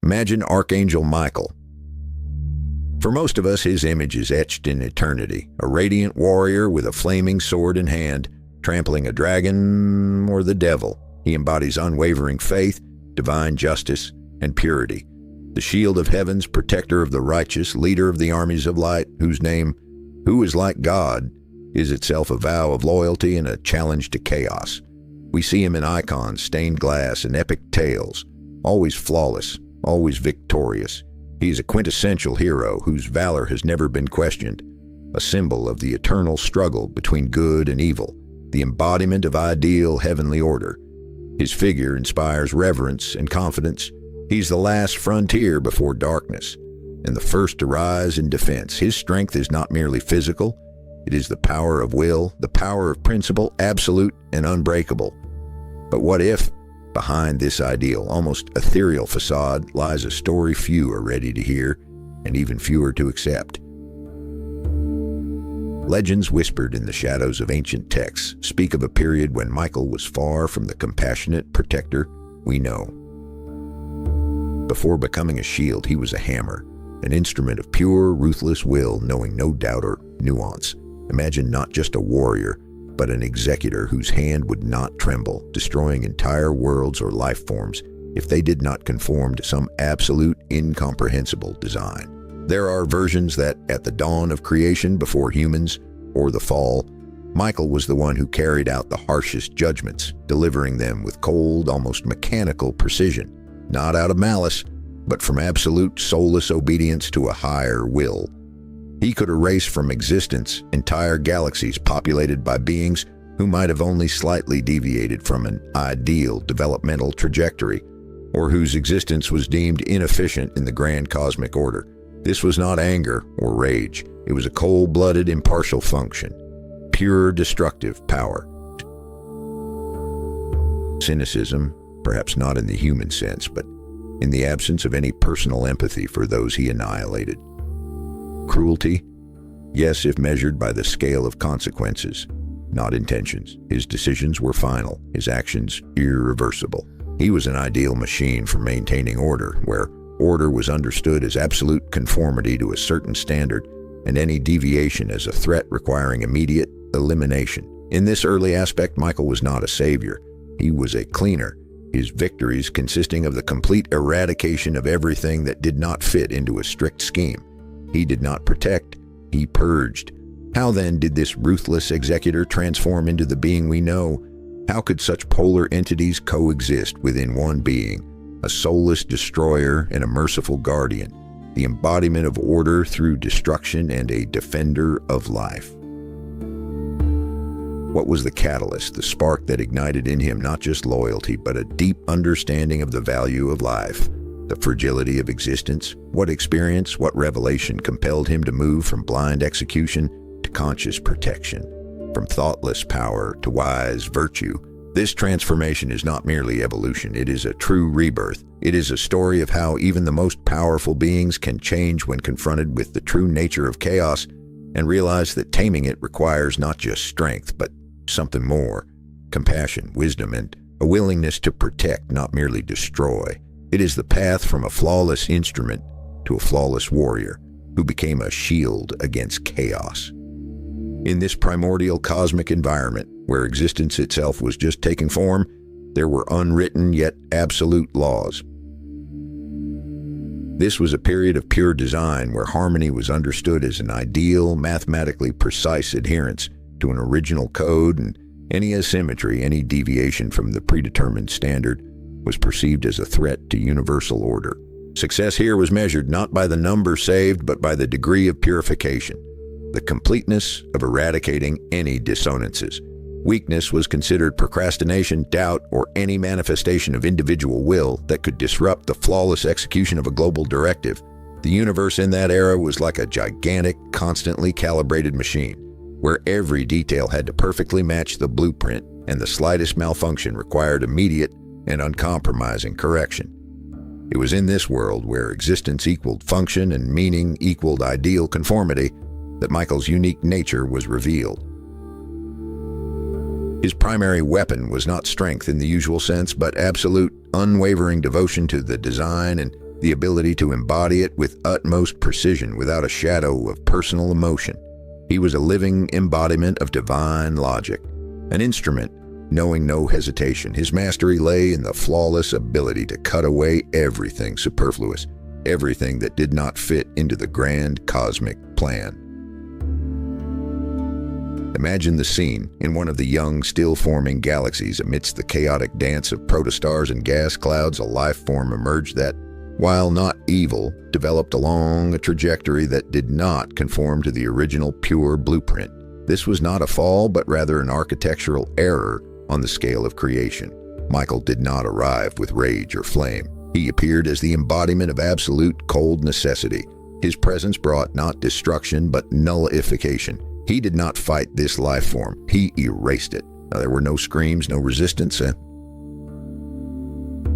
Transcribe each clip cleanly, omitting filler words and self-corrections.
Imagine Archangel Michael. For most of us, his image is etched in eternity, a radiant warrior with a flaming sword in hand, trampling a dragon or the devil. He embodies unwavering faith, divine justice, and purity. The shield of heavens, protector of the righteous, leader of the armies of light, whose name, who is like God, is itself a vow of loyalty and a challenge to chaos. We see him in icons, stained glass, and epic tales, always flawless, always victorious. He is a quintessential hero whose valor has never been questioned, a symbol of the eternal struggle between good and evil, the embodiment of ideal heavenly order. His figure inspires reverence and confidence. He's the last frontier before darkness, and the first to rise in defense. His strength is not merely physical, it is the power of will, the power of principle, absolute and unbreakable. But what if, behind this ideal, almost ethereal facade, lies a story few are ready to hear, and even fewer to accept? Legends whispered in the shadows of ancient texts speak of a period when Michael was far from the compassionate protector we know. Before becoming a shield, he was a hammer, an instrument of pure, ruthless will, knowing no doubt or nuance. Imagine not just a warrior, but an executor whose hand would not tremble, destroying entire worlds or life forms if they did not conform to some absolute, incomprehensible design. There are versions that, at the dawn of creation before humans, or the fall, Michael was the one who carried out the harshest judgments, delivering them with cold, almost mechanical precision, not out of malice, but from absolute soulless obedience to a higher will. He could erase from existence entire galaxies populated by beings who might have only slightly deviated from an ideal developmental trajectory, or whose existence was deemed inefficient in the grand cosmic order. This was not anger or rage. It was a cold-blooded, impartial function, pure destructive power. Cynicism, perhaps not in the human sense, but in the absence of any personal empathy for those he annihilated. Cruelty? Yes, if measured by the scale of consequences, not intentions. His decisions were final, his actions irreversible. He was an ideal machine for maintaining order, where order was understood as absolute conformity to a certain standard, and any deviation as a threat requiring immediate elimination. In this early aspect, Michael was not a savior. He was a cleaner, his victories consisting of the complete eradication of everything that did not fit into a strict scheme. He did not protect, he purged. How then did this ruthless executor transform into the being we know? How could such polar entities coexist within one being, a soulless destroyer and a merciful guardian, the embodiment of order through destruction and a defender of life? What was the catalyst, the spark that ignited in him not just loyalty, but a deep understanding of the value of life? The fragility of existence? What experience, what revelation compelled him to move from blind execution to conscious protection, from thoughtless power to wise virtue? This transformation is not merely evolution, it is a true rebirth. It is a story of how even the most powerful beings can change when confronted with the true nature of chaos and realize that taming it requires not just strength, but something more: compassion, wisdom, and a willingness to protect, not merely destroy. It is the path from a flawless instrument to a flawless warrior who became a shield against chaos. In this primordial cosmic environment, where existence itself was just taking form, there were unwritten yet absolute laws. This was a period of pure design where harmony was understood as an ideal, mathematically precise adherence to an original code, and any asymmetry, any deviation from the predetermined standard, was perceived as a threat to universal order. Success here was measured not by the number saved, but by the degree of purification, the completeness of eradicating any dissonances. Weakness was considered procrastination, doubt, or any manifestation of individual will that could disrupt the flawless execution of a global directive. The universe in that era was like a gigantic, constantly calibrated machine, where every detail had to perfectly match the blueprint, and the slightest malfunction required immediate and uncompromising correction. It was in this world, where existence equaled function and meaning equaled ideal conformity, that Michael's unique nature was revealed. His primary weapon was not strength in the usual sense, but absolute, unwavering devotion to the design and the ability to embody it with utmost precision without a shadow of personal emotion. He was a living embodiment of divine logic, an instrument knowing no hesitation. His mastery lay in the flawless ability to cut away everything superfluous, everything that did not fit into the grand cosmic plan. Imagine the scene in one of the young, still-forming galaxies. Amidst the chaotic dance of protostars and gas clouds, a life form emerged that, while not evil, developed along a trajectory that did not conform to the original pure blueprint. This was not a fall, but rather an architectural error on the scale of creation. Michael did not arrive with rage or flame. He appeared as the embodiment of absolute cold necessity. His presence brought not destruction, but nullification. He did not fight this life form. He erased it. Now, there were no screams, no resistance.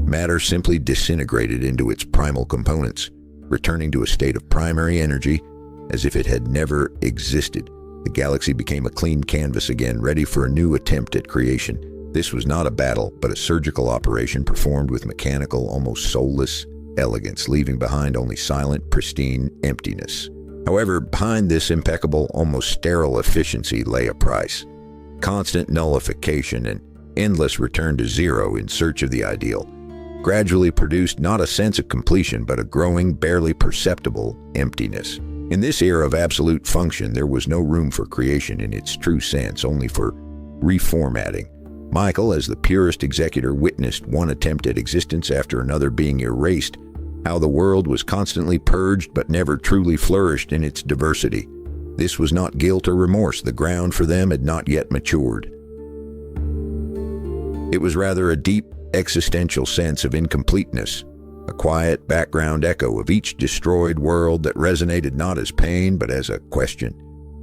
Matter simply disintegrated into its primal components, returning to a state of primary energy as if it had never existed. The galaxy became a clean canvas again, ready for a new attempt at creation. This was not a battle, but a surgical operation performed with mechanical, almost soulless elegance, leaving behind only silent, pristine emptiness. However, behind this impeccable, almost sterile efficiency lay a price. Constant nullification and endless return to zero in search of the ideal gradually produced not a sense of completion, but a growing, barely perceptible emptiness. In this era of absolute function, there was no room for creation in its true sense, only for reformatting. Michael, as the purest executor, witnessed one attempt at existence after another being erased, how the world was constantly purged but never truly flourished in its diversity. This was not guilt or remorse. The ground for them had not yet matured. It was rather a deep, existential sense of incompleteness, a quiet background echo of each destroyed world that resonated not as pain but as a question.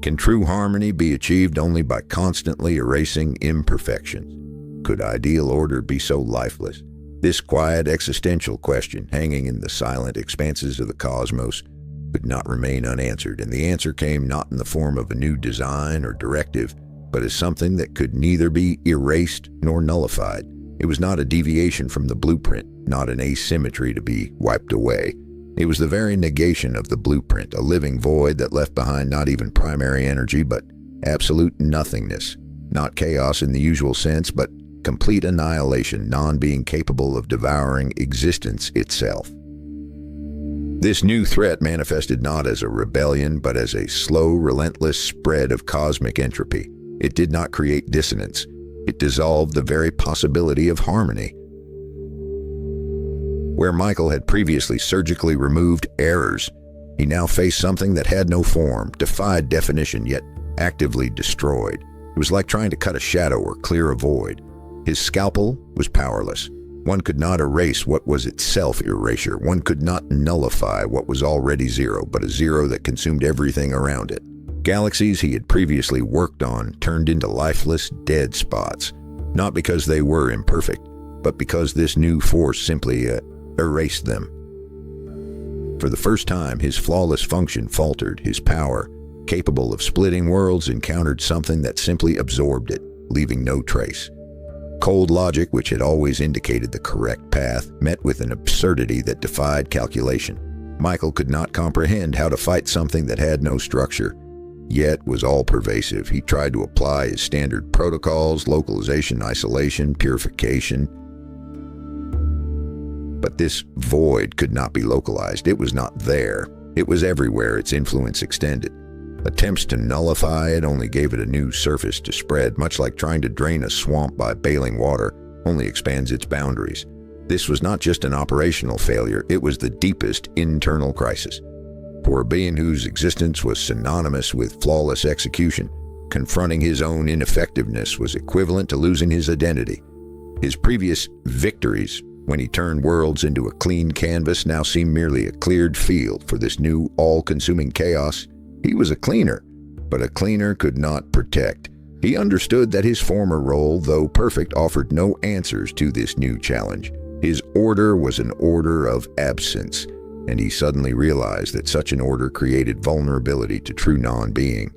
Can true harmony be achieved only by constantly erasing imperfections? Could ideal order be so lifeless? This quiet existential question, hanging in the silent expanses of the cosmos, could not remain unanswered, and the answer came not in the form of a new design or directive, but as something that could neither be erased nor nullified. It was not a deviation from the blueprint, not an asymmetry to be wiped away. It was the very negation of the blueprint, a living void that left behind not even primary energy, but absolute nothingness. Not chaos in the usual sense, but complete annihilation, non-being capable of devouring existence itself. This new threat manifested not as a rebellion, but as a slow, relentless spread of cosmic entropy. It did not create dissonance. It dissolved the very possibility of harmony. Where Michael had previously surgically removed errors, he now faced something that had no form, defied definition, yet actively destroyed. It was like trying to cut a shadow or clear a void. His scalpel was powerless. One could not erase what was itself erasure. One could not nullify what was already zero, but a zero that consumed everything around it. Galaxies he had previously worked on turned into lifeless, dead spots, not because they were imperfect, but because this new force simply erased them. For the first time, his flawless function faltered. His power, capable of splitting worlds, encountered something that simply absorbed it, leaving no trace. Cold logic, which had always indicated the correct path, met with an absurdity that defied calculation. Michael could not comprehend how to fight something that had no structure, yet was all-pervasive. He tried to apply his standard protocols, localization, isolation, purification. But this void could not be localized. It was not there. It was everywhere its influence extended. Attempts to nullify it only gave it a new surface to spread, much like trying to drain a swamp by bailing water only expands its boundaries. This was not just an operational failure, it was the deepest internal crisis. For a being whose existence was synonymous with flawless execution, confronting his own ineffectiveness was equivalent to losing his identity. His previous victories, when he turned worlds into a clean canvas, now seemed merely a cleared field for this new, all-consuming chaos. He was a cleaner, but a cleaner could not protect. He understood that his former role, though perfect, offered no answers to this new challenge. His order was an order of absence, and he suddenly realized that such an order created vulnerability to true non-being.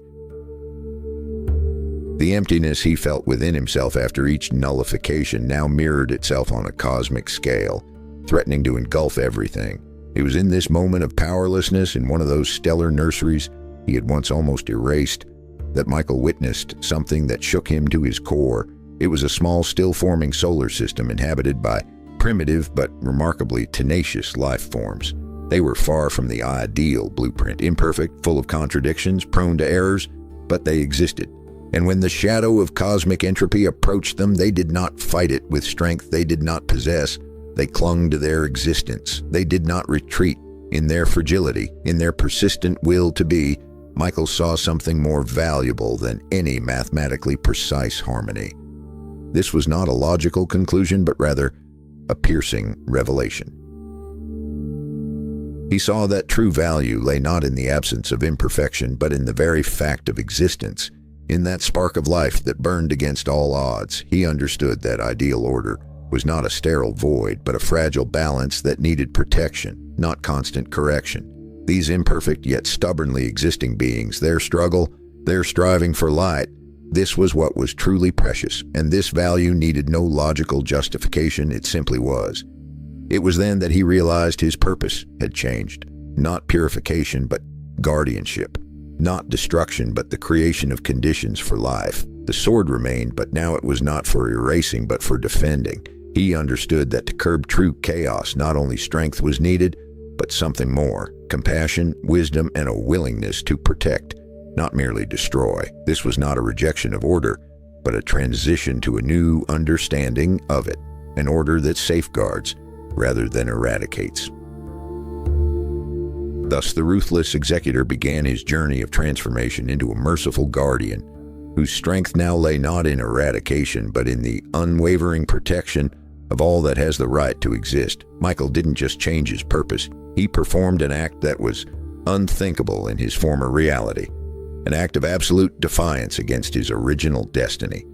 The emptiness he felt within himself after each nullification now mirrored itself on a cosmic scale, threatening to engulf everything. It was in this moment of powerlessness in one of those stellar nurseries he had once almost erased that Michael witnessed something that shook him to his core. It was a small, still-forming solar system inhabited by primitive but remarkably tenacious life forms. They were far from the ideal blueprint, imperfect, full of contradictions, prone to errors, but they existed. And when the shadow of cosmic entropy approached them, they did not fight it with strength they did not possess. They clung to their existence. They did not retreat. In their fragility, in their persistent will to be, Michael saw something more valuable than any mathematically precise harmony. This was not a logical conclusion, but rather a piercing revelation. He saw that true value lay not in the absence of imperfection, but in the very fact of existence. In that spark of life that burned against all odds, he understood that ideal order was not a sterile void, but a fragile balance that needed protection, not constant correction. These imperfect yet stubbornly existing beings, their struggle, their striving for light, this was what was truly precious, and this value needed no logical justification, it simply was. It was then that he realized his purpose had changed. Not purification, but guardianship. Not destruction, but the creation of conditions for life. The sword remained, but now it was not for erasing, but for defending. He understood that to curb true chaos, not only strength was needed, but something more. Compassion, wisdom, and a willingness to protect, not merely destroy. This was not a rejection of order, but a transition to a new understanding of it. An order that safeguards, rather than eradicates. Thus, the ruthless executor began his journey of transformation into a merciful guardian, whose strength now lay not in eradication, but in the unwavering protection of all that has the right to exist. Michael didn't just change his purpose, he performed an act that was unthinkable in his former reality, an act of absolute defiance against his original destiny.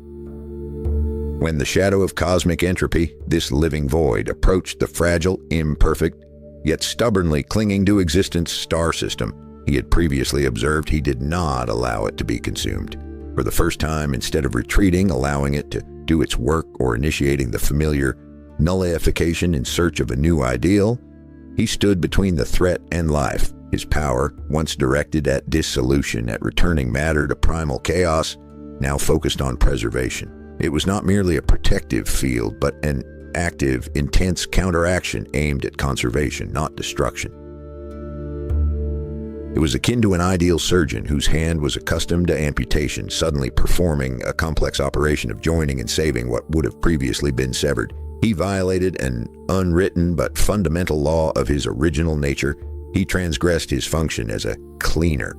When the shadow of cosmic entropy, this living void, approached the fragile, imperfect, yet stubbornly clinging to existence star system he had previously observed, he did not allow it to be consumed. For the first time, instead of retreating, allowing it to do its work, or initiating the familiar nullification in search of a new ideal, he stood between the threat and life. His power, once directed at dissolution, at returning matter to primal chaos, now focused on preservation. It was not merely a protective field, but an active, intense counteraction aimed at conservation, not destruction. It was akin to an ideal surgeon whose hand was accustomed to amputation, suddenly performing a complex operation of joining and saving what would have previously been severed. He violated an unwritten but fundamental law of his original nature. He transgressed his function as a cleaner.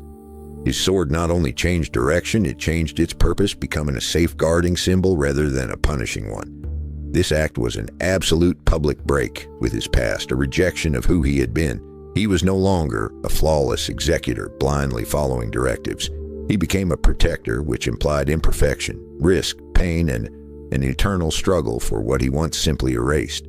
His sword not only changed direction, it changed its purpose, becoming a safeguarding symbol rather than a punishing one. This act was an absolute public break with his past, a rejection of who he had been. He was no longer a flawless executor, blindly following directives. He became a protector, which implied imperfection, risk, pain, and an eternal struggle for what he once simply erased.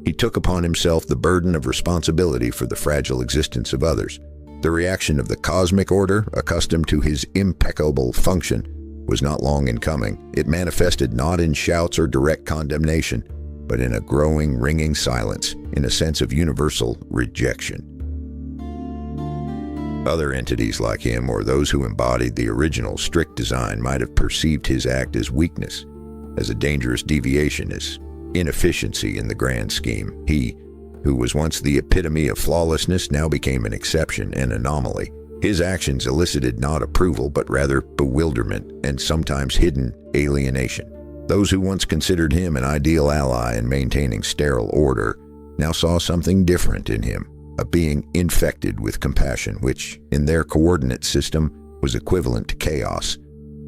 He took upon himself the burden of responsibility for the fragile existence of others. The reaction of the cosmic order, accustomed to his impeccable function, was not long in coming. It manifested not in shouts or direct condemnation, but in a growing, ringing silence, in a sense of universal rejection. Other entities like him, or those who embodied the original strict design, might have perceived his act as weakness, as a dangerous deviation, as inefficiency in the grand scheme. He, who was once the epitome of flawlessness, now became an exception, an anomaly. His actions elicited not approval, but rather bewilderment and sometimes hidden alienation. Those who once considered him an ideal ally in maintaining sterile order now saw something different in him, a being infected with compassion, which, in their coordinate system, was equivalent to chaos,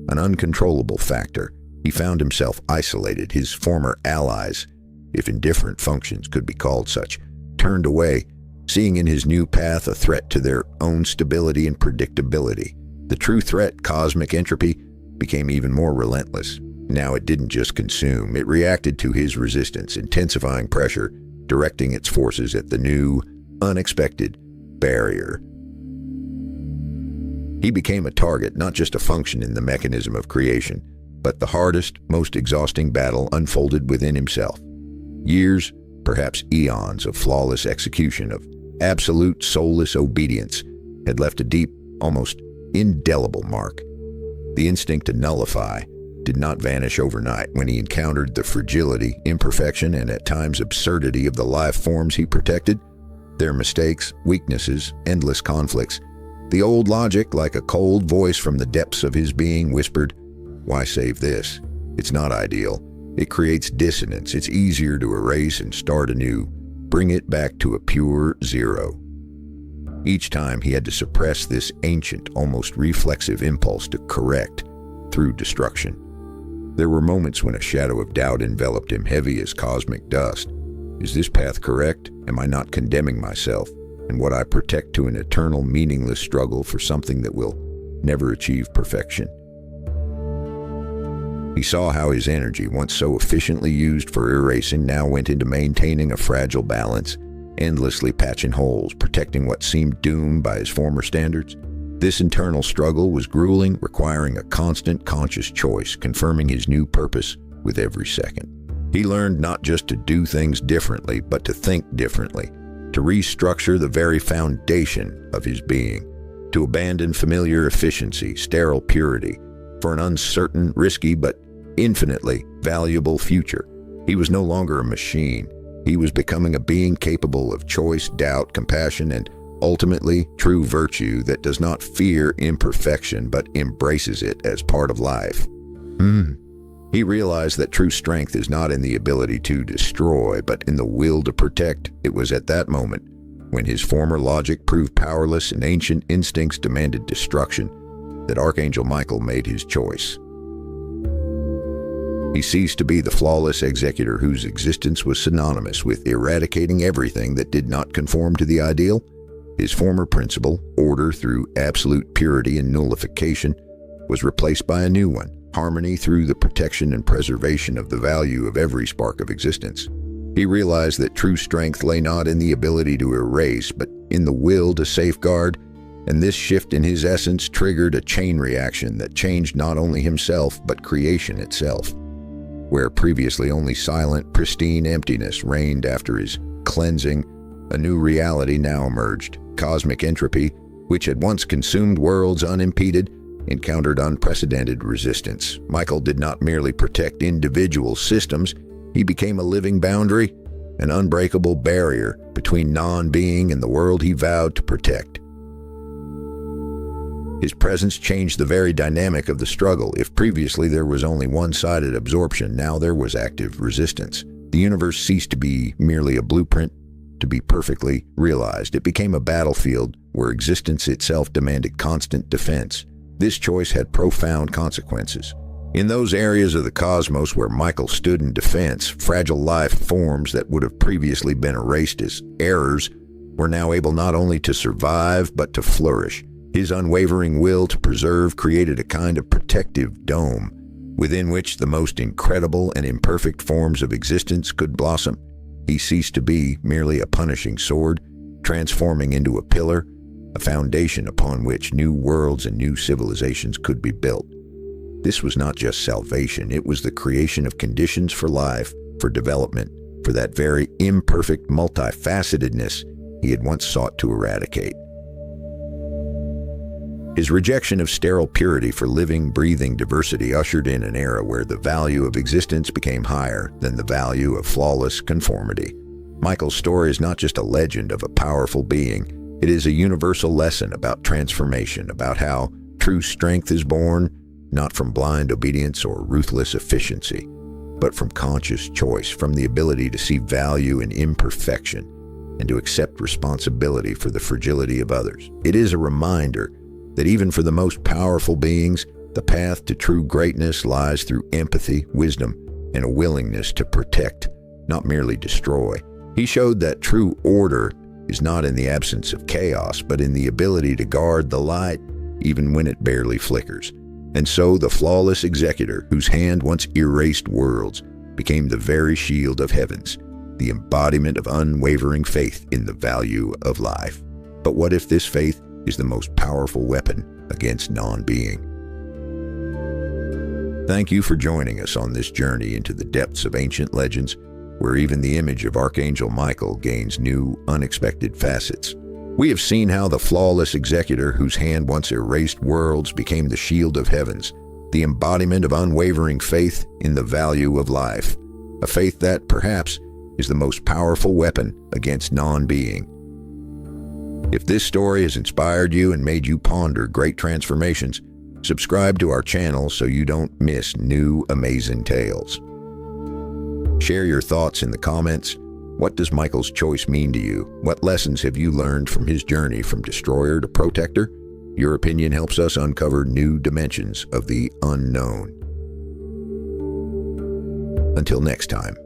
an uncontrollable factor. He found himself isolated. His former allies, if indifferent functions could be called such, turned away, seeing in his new path a threat to their own stability and predictability. The true threat, cosmic entropy, became even more relentless. Now it didn't just consume, it reacted to his resistance, intensifying pressure, directing its forces at the new, unexpected barrier. He became a target, not just a function in the mechanism of creation, but the hardest, most exhausting battle unfolded within himself. Years, perhaps eons, of flawless execution, of absolute soulless obedience, had left a deep, almost indelible mark. The instinct to nullify did not vanish overnight when he encountered the fragility, imperfection, and at times absurdity of the life forms he protected, their mistakes, weaknesses, endless conflicts. The old logic, like a cold voice from the depths of his being, whispered, "Why save this? It's not ideal. It creates dissonance. It's easier to erase and start anew. Bring it back to a pure zero." Each time he had to suppress this ancient, almost reflexive impulse to correct through destruction. There were moments when a shadow of doubt enveloped him, heavy as cosmic dust. Is this path correct? Am I not condemning myself and what I protect to an eternal, meaningless struggle for something that will never achieve perfection? He saw how his energy, once so efficiently used for erasing, now went into maintaining a fragile balance, endlessly patching holes, protecting what seemed doomed by his former standards. This internal struggle was grueling, requiring a constant conscious choice, confirming his new purpose with every second. He learned not just to do things differently, but to think differently, to restructure the very foundation of his being, to abandon familiar efficiency, sterile purity, for an uncertain, risky, but infinitely valuable future. He was no longer a machine. He was becoming a being capable of choice, doubt, compassion, and ultimately true virtue that does not fear imperfection but embraces it as part of life. He realized that true strength is not in the ability to destroy, but in the will to protect. It was at that moment, when his former logic proved powerless and ancient instincts demanded destruction, that Archangel Michael made his choice. He ceased to be the flawless executor whose existence was synonymous with eradicating everything that did not conform to the ideal. His former principle, order through absolute purity and nullification, was replaced by a new one, harmony through the protection and preservation of the value of every spark of existence. He realized that true strength lay not in the ability to erase, but in the will to safeguard, and this shift in his essence triggered a chain reaction that changed not only himself, but creation itself. Where previously only silent, pristine emptiness reigned after his cleansing, a new reality now emerged. Cosmic entropy, which had once consumed worlds unimpeded, encountered unprecedented resistance. Michael did not merely protect individual systems, he became a living boundary, an unbreakable barrier between non-being and the world he vowed to protect. His presence changed the very dynamic of the struggle. If previously there was only one-sided absorption, now there was active resistance. The universe ceased to be merely a blueprint to be perfectly realized. It became a battlefield where existence itself demanded constant defense. This choice had profound consequences. In those areas of the cosmos where Michael stood in defense, fragile life forms that would have previously been erased as errors were now able not only to survive, but to flourish. His unwavering will to preserve created a kind of protective dome within which the most incredible and imperfect forms of existence could blossom. He ceased to be merely a punishing sword, transforming into a pillar, a foundation upon which new worlds and new civilizations could be built. This was not just salvation, it was the creation of conditions for life, for development, for that very imperfect multifacetedness he had once sought to eradicate. His rejection of sterile purity for living, breathing diversity ushered in an era where the value of existence became higher than the value of flawless conformity. Michael's story is not just a legend of a powerful being, it is a universal lesson about transformation, about how true strength is born, not from blind obedience or ruthless efficiency, but from conscious choice, from the ability to see value in imperfection and to accept responsibility for the fragility of others. It is a reminder that even for the most powerful beings, the path to true greatness lies through empathy, wisdom, and a willingness to protect, not merely destroy. He showed that true order is not in the absence of chaos, but in the ability to guard the light even when it barely flickers. And so the flawless executor, whose hand once erased worlds, became the very shield of heavens, the embodiment of unwavering faith in the value of life. But what if this faith is the most powerful weapon against non-being? Thank you for joining us on this journey into the depths of ancient legends. where even the image of Archangel Michael gains new, unexpected facets. We have seen how the flawless executor whose hand once erased worlds became the shield of heavens, the embodiment of unwavering faith in the value of life, a faith that, perhaps, is the most powerful weapon against non-being. If this story has inspired you and made you ponder great transformations, subscribe to our channel so you don't miss new amazing tales. Share your thoughts in the comments. What does Michael's choice mean to you? What lessons have you learned from his journey from destroyer to protector? Your opinion helps us uncover new dimensions of the unknown. Until next time.